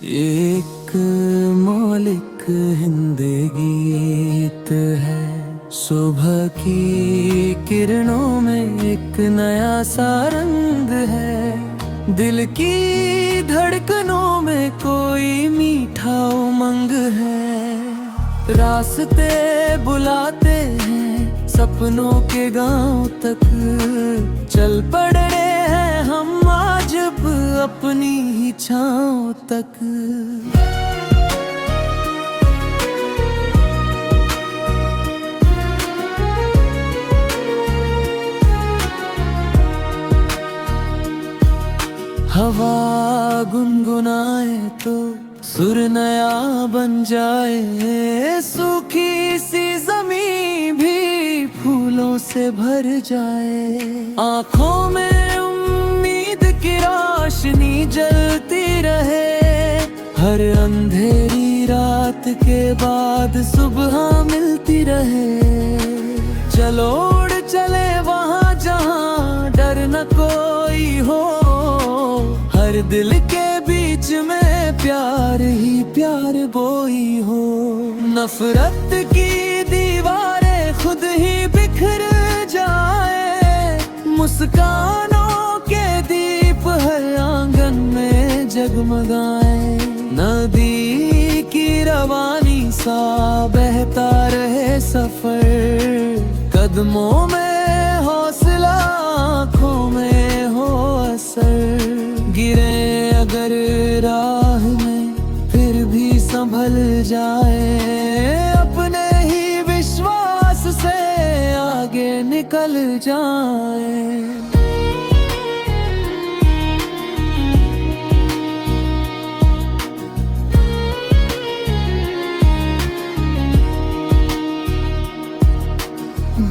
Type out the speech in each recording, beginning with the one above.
एक मौलिक हिंदी गीत है। सुबह की किरणों में एक नया सा रंग है। दिल की धड़कनों में कोई मीठा उमंग है। रास्ते बुलाते हैं सपनों के गांव तक। चल पड़े हैं हम आज अब अपनी ही छाँव तक। हवा गुनगुनाए तो सुर नया बन जाए। सूखी सी जमीन भी फूलों से भर जाए। आँखों में उम्मीद की रोशनी जलती रहे। हर अंधेरी रात के बाद सुबह मिलती रहे। चलो उड़ चले वहाँ जहाँ डर न कोई हो। हर दिल के बीच में प्यार ही प्यार बोई हो। नफरत की दीवारें खुद ही बिखर जाए। मुस्कानों के दीप हर आंगन में जगमगाए। नदी की रवानी सा बहता रहे सफर। कदमों में हौसला आँखों में हो असर। गिरे अगर राह में फिर भी संभल जाए। अपने ही विश्वास से आगे निकल जाए।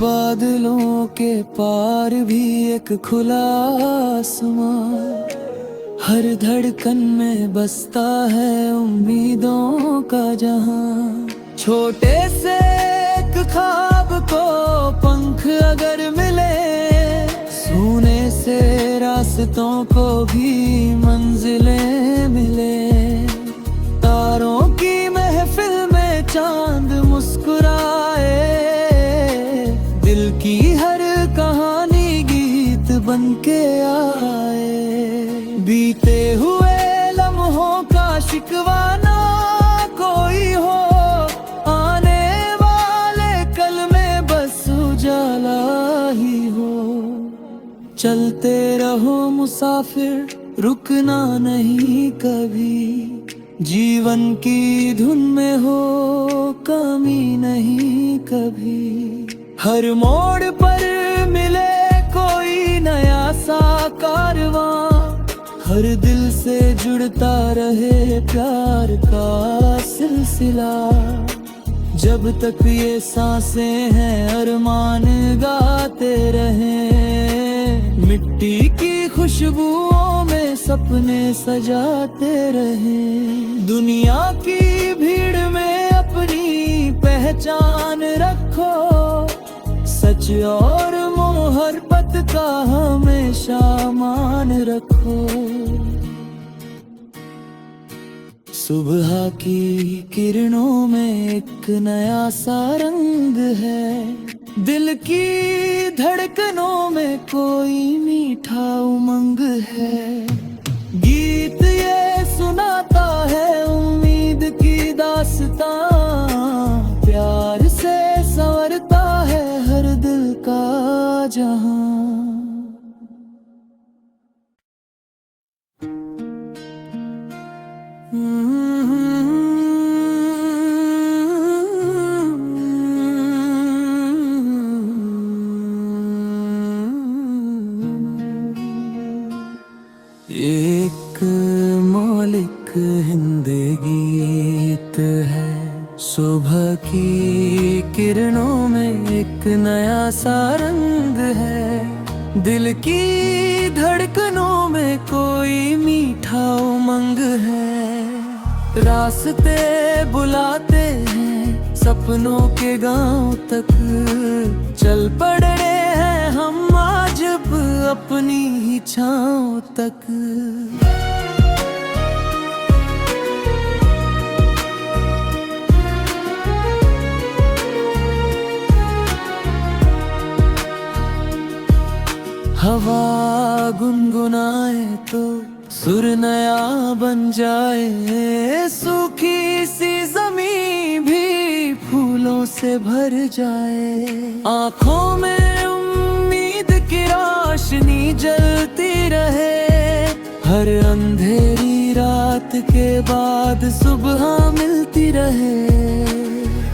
बादलों के पार भी एक खुला आसमां। हर धड़कन में बसता है उम्मीदों का जहां। छोटे से एक ख्वाब को पंख अगर मिले। सोने से रास्तों को भी मंजिलें मिले। तारों की महफिल में चांद मुस्कुराए। दिल की हर कहानी गीत बन के आए। बीते हुए लम्हों का शिकवा ना कोई हो। आने वाले कल में बस उजाला ही हो। चलते रहो मुसाफिर रुकना नहीं कभी। जीवन की धुन में हो कमी नहीं कभी। हर मोड़ पर मिले कोई नया सा कारवां। हर दिल से जुड़ता रहे प्यार का सिलसिला। जब तक ये सांसें हैं अरमान गाते रहें। मिट्टी की खुशबुओं में सपने सजाते रहें। दुनिया की भीड़ में अपनी पहचान रखो। सच और मोहब्बत का हमेशा मान रखो। सुबह की किरणों में एक नया सा रंग है। दिल की धड़कनों में कोई मीठा उमंग है। गीत ये सुनाता है उम्मीद की दास्तां। प्यार से संवरता है हर दिल का जहां। एक मौलिक हिंदी गीत है। सुबह की किरणों में एक नया सा रंग है। दिल की धड़कनों में कोई मीठा उमंग है। रास्ते बुलाते हैं सपनों के गांव तक। चल पड़े हैं हम आज अब अपनी ही छाँव तक। गुनगुनाए तो सुर नया बन जाए। सूखी सी जमीन भी फूलों से भर जाए। आँखों में उम्मीद की रोशनी जलती रहे। हर अंधेरी रात के बाद सुबह मिलती रहे।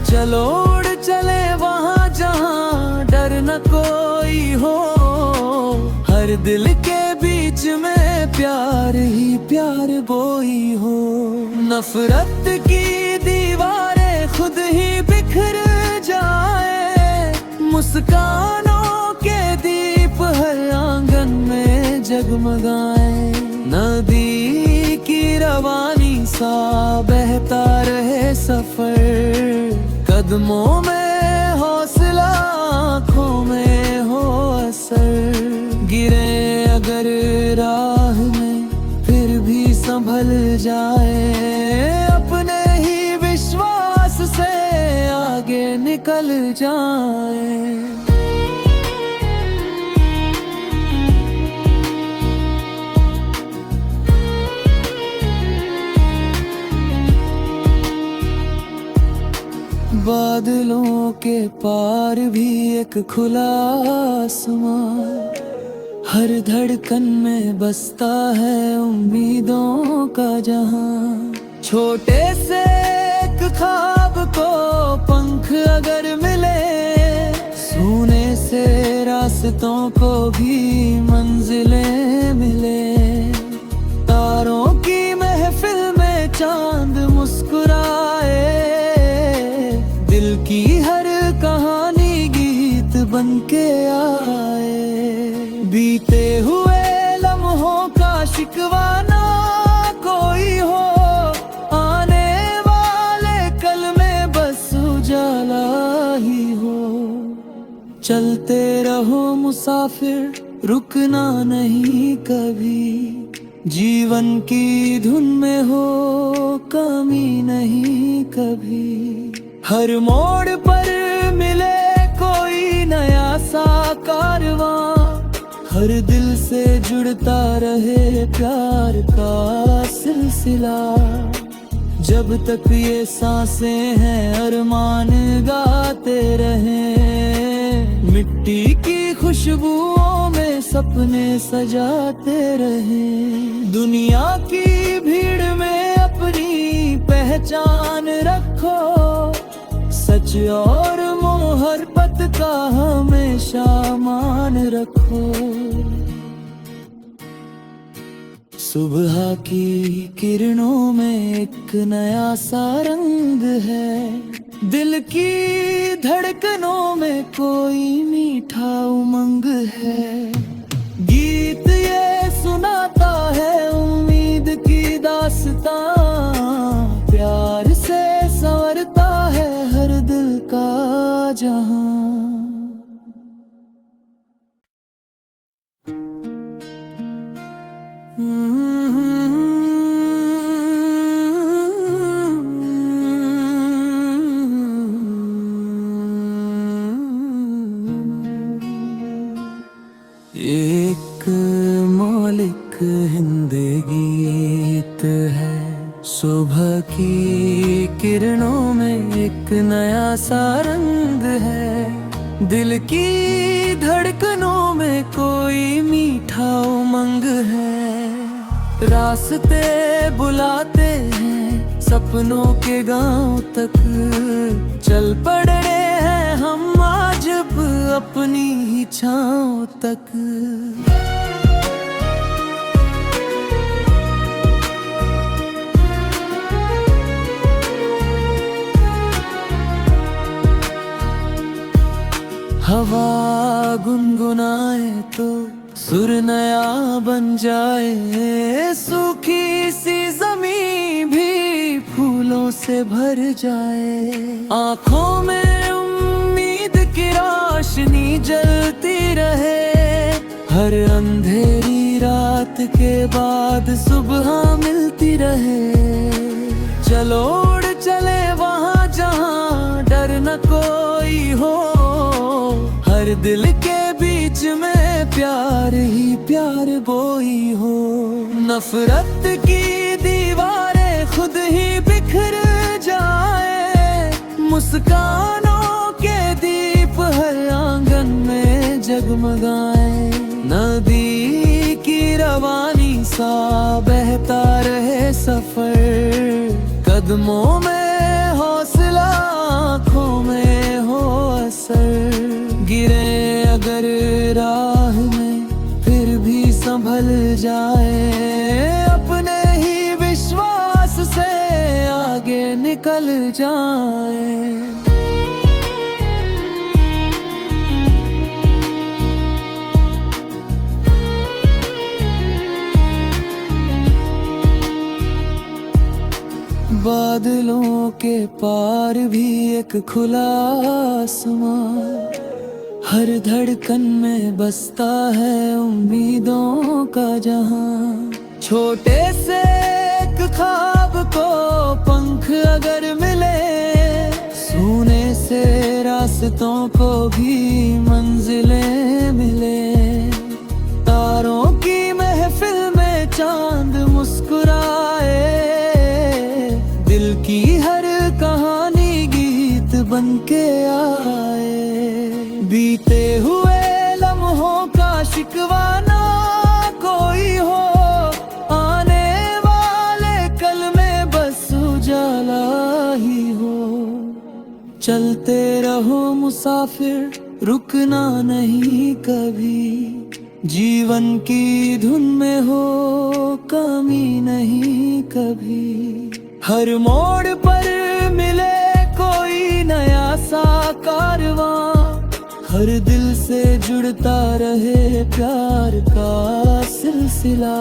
चलो उड़ चले वहाँ जहाँ डर न कोई हो। हर दिल के बीच में प्यार ही प्यार बोई हो। नफरत की दीवारें खुद ही बिखर जाए। मुस्कानों के दीप हर आंगन में जगमगाए। नदी की रवानी सा बहता रहे सफर। कदमों में हौसला, आँखों में हो असर। गिरे अगर राह में फिर भी संभल जाए। अपने ही विश्वास से आगे निकल जाए। बादलों के पार भी एक खुला आसमान। हर धड़कन में बसता है उम्मीदों का जहां। छोटे से एक ख्वाब को पंख अगर मिले। सोने से रास्तों को भी मंजिलें मिले। तारों की महफिल में चांद मुस्कुराए। दिल की हर कहानी गीत बन के आए। बीते हुए लम्हों का शिकवा ना कोई हो। आने वाले कल में बस उजाला ही हो। चलते रहो मुसाफिर, रुकना नहीं कभी। जीवन की धुन में हो, कमी नहीं कभी। हर मोड़ पर मिले कोई नया सा कारवां। हर दिल से जुड़ता रहे प्यार का सिलसिला। जब तक ये सांसें हैं अरमान गाते रहें। मिट्टी की खुशबुओं में सपने सजाते रहें। दुनिया की भीड़ में अपनी पहचान रखो। सच और मोहब्बत का हमेशा मान रखो। सुबह की किरणों में एक नया सा रंग है। दिल की धड़कनों में कोई मीठा उमंग है। गीत ये सुनाता है उम्मीद की दास्तां। प्यार से संवरता है हर दिल का जहां। एक मौलिक हिंदी गीत है। सुबह की किरणों में एक नया सा रंग है। दिल की धड़कनों में कोई मीठा उमंग है। रास्ते बुलाते हैं सपनों के गांव तक। चल पड़े हैं हम आज अपनी ही छाँव तक। हवा गुनगुनाए तो सुर नया बन जाए। सूखी सी जमीन भी फूलों से भर जाए। आँखों में उम्मीद की रोशनी जलती रहे। हर अंधेरी रात के बाद सुबह मिलती रहे। चलो उड़ चले वहाँ जहाँ डर न कोई हो। हर दिल के बीच में प्यार ही प्यार बोल कोई हो। नफरत की दीवारें खुद ही बिखर जाए, मुस्कानों के दीप हर आंगन में जगमगाए। नदी की रवानी सा बहता रहे सफर, कदमों में हौसला, आँखों में हो असर। गिरे अगर राह में फिर भी संभल जाए, अपने ही विश्वास से आगे निकल जाए। बादलों के पार भी एक खुला आसमां, हर धड़कन में बसता है उम्मीदों का जहां। छोटे से एक ख्वाब को पंख अगर मिले, सूने से रास्तों को भी मंजिलें मिले। तारों की महफिल में चांद मुस्कुराए, दिल की हर कहानी गीत बनके आए। बीते हुए लम्हों का शिकवा ना कोई हो, आने वाले कल में बस उजाला ही हो। चलते रहो मुसाफिर, रुकना नहीं कभी, जीवन की धुन में हो कमी नहीं कभी। हर मोड़ पर मिले कोई नया सा कारवां, हर दिल से जुड़ता रहे प्यार का सिलसिला।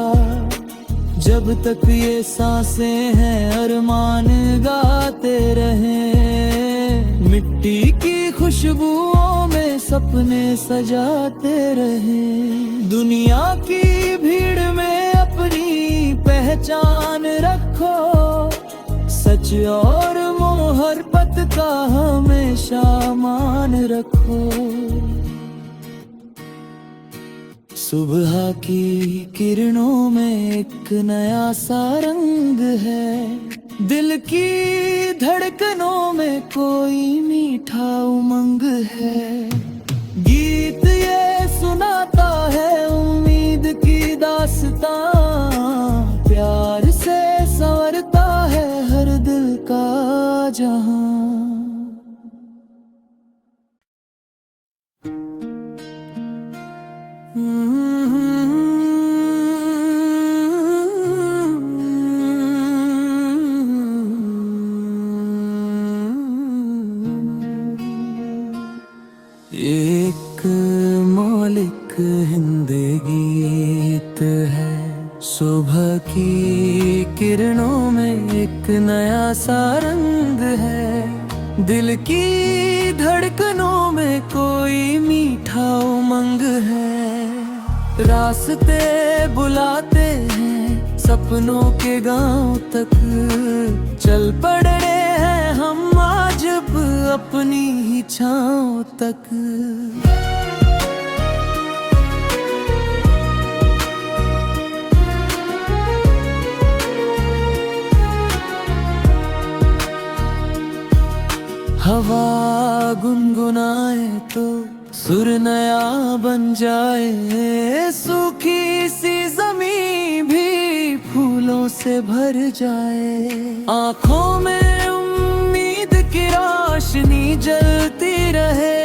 जब तक ये सांसें हैं अरमान गाते रहें, मिट्टी की खुशबुओं में सपने सजाते रहें। दुनिया की भीड़ में अपनी पहचान रखो, सच और मोहब्बत का हमेशा मान रखो। सुबह की किरणों में एक नया सा रंग है, दिल की धड़कनों में कोई मीठा उमंग है। गीत ये सुनाता है उम्मीद की दास्तां, प्यार से संवरता है हर दिल का जहां। एक मौलिक हिंदी गीत है, सुबह की किरणों में एक नया सा रंग है। दिल की धड़कनों में कोई मीठा उमंग है। रास्ते बुलाते हैं सपनों के गांव तक, चल पड़े हैं हम आज अब अपनी ही छाँव तक। हवा गुनगुनाए तो सुर नया बन जाए, सूखी सी जमीन भी फूलों से भर जाए। आँखों में उम्मीद की रोशनी जलती रहे,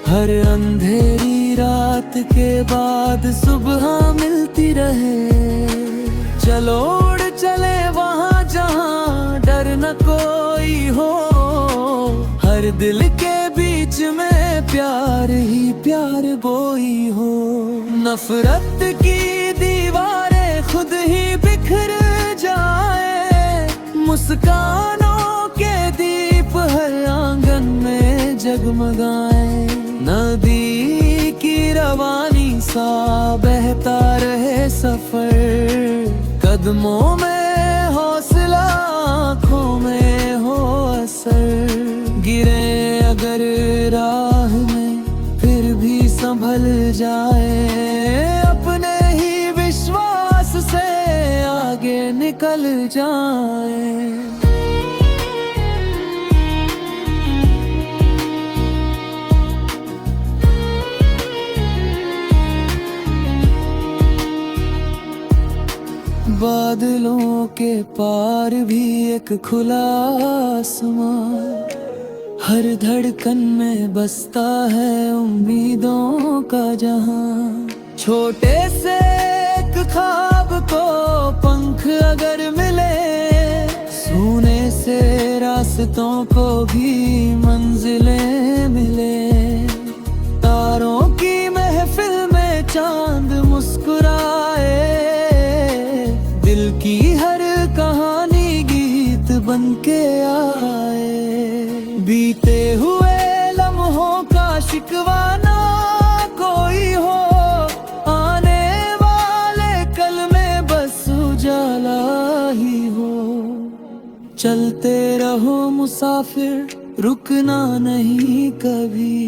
हर अंधेरी रात के बाद सुबह मिलती रहे। चलो उड़ चले वहाँ जहाँ डर न कोई हो, हर दिल के बीच में प्यार ही प्यार बोई हो। नफरत की दीवारें खुद ही बिखर जाए, मुस्कानों के दीप हर आंगन में जगमगाए। नदी की रवानी सा बहता रहे सफर, कदमों में हौसला, आँखों में हो असर। गिरे अगर राह में फिर भी संभल जाए, अपने ही विश्वास आए। बादलों के पार भी एक खुला आसमां, हर धड़कन में बसता है उम्मीदों का जहां। छोटे से एक ख्वाब को पंख अगर मिले, सूने से रास्तों को भी मंजिलें मिले। तारों की महफिल में चांद मुस्कुराए, दिल की हर कहानी गीत बन के आए। बीते हुए लम्हों का शिकवा ना कोई हो, आने वाले कल में बस उजाला ही हो। चलते रहो मुसाफिर, रुकना नहीं कभी,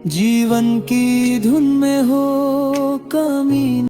जीवन की धुन में हो कमी।